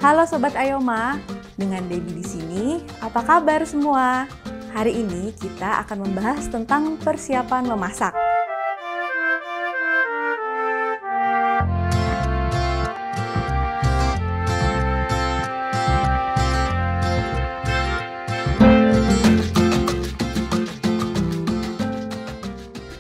Halo Sobat Ayoma, dengan Debbie di sini. Apa kabar semua? Hari ini kita akan membahas tentang persiapan memasak.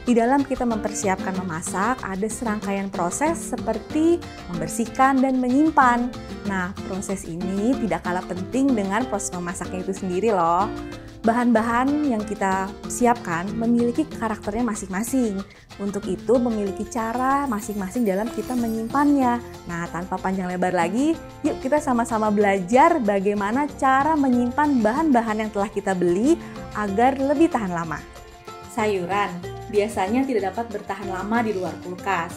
Di dalam kita mempersiapkan memasak, ada serangkaian proses seperti membersihkan dan menyimpan. Nah, proses ini tidak kalah penting dengan proses memasaknya itu sendiri loh. Bahan-bahan yang kita siapkan memiliki karakternya masing-masing. Untuk itu memiliki cara masing-masing dalam kita menyimpannya. Nah, tanpa panjang lebar lagi, yuk kita sama-sama belajar bagaimana cara menyimpan bahan-bahan yang telah kita beli agar lebih tahan lama. Sayuran biasanya tidak dapat bertahan lama di luar kulkas.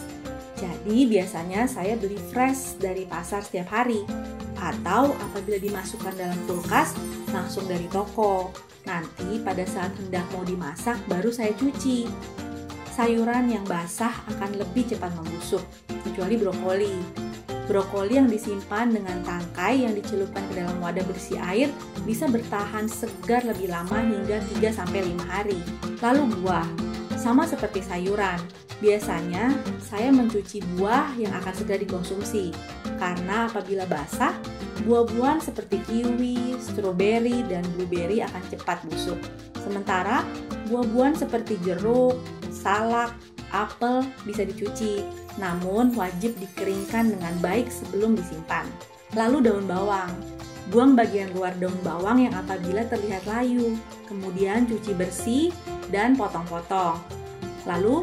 Jadi biasanya saya beli fresh dari pasar setiap hari. Atau apabila dimasukkan dalam kulkas, langsung dari toko. Nanti pada saat hendak mau dimasak baru saya cuci. Sayuran yang basah akan lebih cepat membusuk, kecuali brokoli. Brokoli yang disimpan dengan tangkai yang dicelupkan ke dalam wadah bersih air bisa bertahan segar lebih lama hingga 3-5 hari. Lalu buah, sama seperti sayuran. Biasanya saya mencuci buah yang akan segera dikonsumsi, karena apabila basah, buah-buahan seperti kiwi, stroberi, dan blueberry akan cepat busuk. Sementara buah-buahan seperti jeruk, salak, apel bisa dicuci, namun wajib dikeringkan dengan baik sebelum disimpan. Lalu daun bawang. Buang bagian luar daun bawang yang apabila terlihat layu, kemudian cuci bersih dan potong-potong. Lalu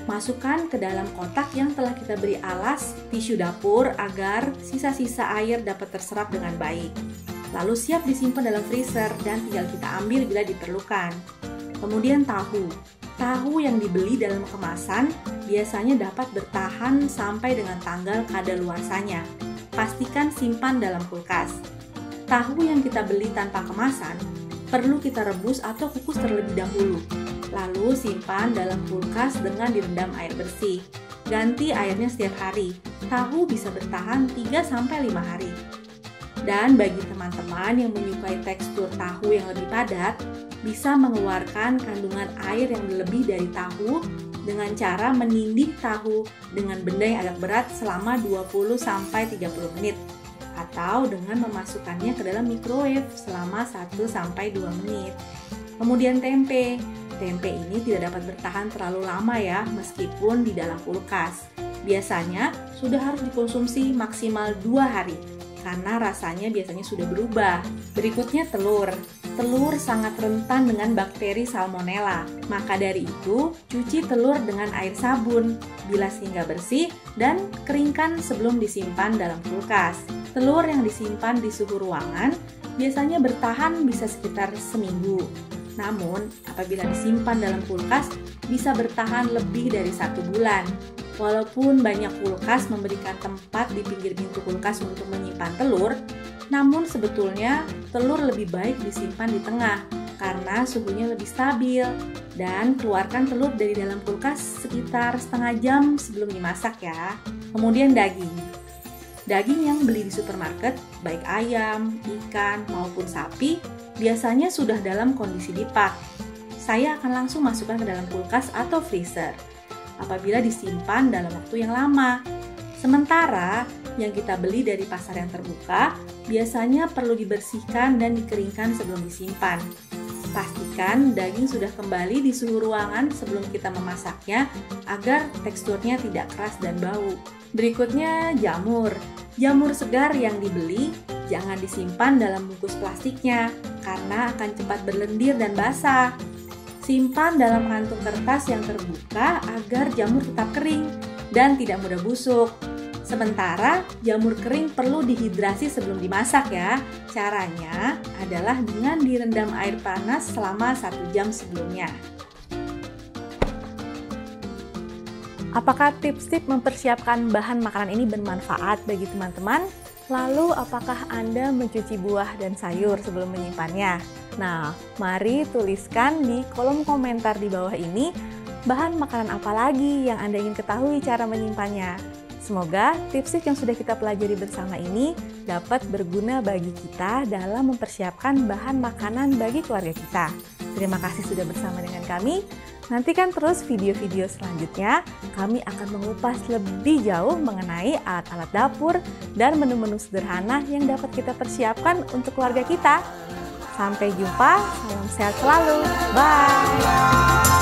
masukkan ke dalam kotak yang telah kita beri alas tisu dapur agar sisa-sisa air dapat terserap dengan baik. Lalu siap disimpan dalam freezer dan tinggal kita ambil bila diperlukan. Kemudian tahu. Tahu yang dibeli dalam kemasan biasanya dapat bertahan sampai dengan tanggal kadaluarsanya. Pastikan simpan dalam kulkas. Tahu yang kita beli tanpa kemasan perlu kita rebus atau kukus terlebih dahulu. Lalu simpan dalam kulkas dengan direndam air bersih. Ganti airnya setiap hari. Tahu bisa bertahan 3-5 hari. Dan bagi teman-teman yang menyukai tekstur tahu yang lebih padat, bisa mengeluarkan kandungan air yang lebih dari tahu dengan cara menindih tahu dengan benda yang agak berat selama 20-30 menit atau dengan memasukkannya ke dalam microwave selama 1-2 menit. Kemudian tempe. Tempe ini tidak dapat bertahan terlalu lama ya, meskipun di dalam kulkas. Biasanya sudah harus dikonsumsi maksimal 2 hari karena rasanya biasanya sudah berubah. Berikutnya telur. Telur sangat rentan dengan bakteri salmonella. Maka dari itu, cuci telur dengan air sabun, bilas hingga bersih, dan keringkan sebelum disimpan dalam kulkas. Telur yang disimpan di suhu ruangan biasanya bertahan bisa sekitar seminggu. Namun, apabila disimpan dalam kulkas, bisa bertahan lebih dari 1 bulan. Walaupun banyak kulkas memberikan tempat di pinggir pintu kulkas untuk menyimpan telur, namun sebetulnya telur lebih baik disimpan di tengah karena suhunya lebih stabil. Dan keluarkan telur dari dalam kulkas sekitar setengah jam sebelum dimasak ya. Kemudian daging. Daging yang beli di supermarket, baik ayam, ikan, maupun sapi, biasanya sudah dalam kondisi dipak. Saya akan langsung masukkan ke dalam kulkas atau freezer apabila disimpan dalam waktu yang lama. Sementara yang kita beli dari pasar yang terbuka biasanya perlu dibersihkan dan dikeringkan sebelum disimpan. Pastikan daging sudah kembali di suhu ruangan sebelum kita memasaknya agar teksturnya tidak keras dan bau. Berikutnya jamur. Jamur segar yang dibeli jangan disimpan dalam bungkus plastiknya karena akan cepat berlendir dan basah. Simpan dalam kantung kertas yang terbuka agar jamur tetap kering dan tidak mudah busuk. Sementara jamur kering perlu dihidrasi sebelum dimasak ya. Caranya adalah dengan direndam air panas selama 1 jam sebelumnya. Apakah tips-tips mempersiapkan bahan makanan ini bermanfaat bagi teman-teman? Lalu, apakah Anda mencuci buah dan sayur sebelum menyimpannya? Nah, mari tuliskan di kolom komentar di bawah ini bahan makanan apa lagi yang Anda ingin ketahui cara menyimpannya. Semoga tips yang sudah kita pelajari bersama ini dapat berguna bagi kita dalam mempersiapkan bahan makanan bagi keluarga kita. Terima kasih sudah bersama dengan kami. Nantikan terus video-video selanjutnya. Kami akan mengupas lebih jauh mengenai alat-alat dapur dan menu-menu sederhana yang dapat kita persiapkan untuk keluarga kita. Sampai jumpa, salam sehat selalu. Bye!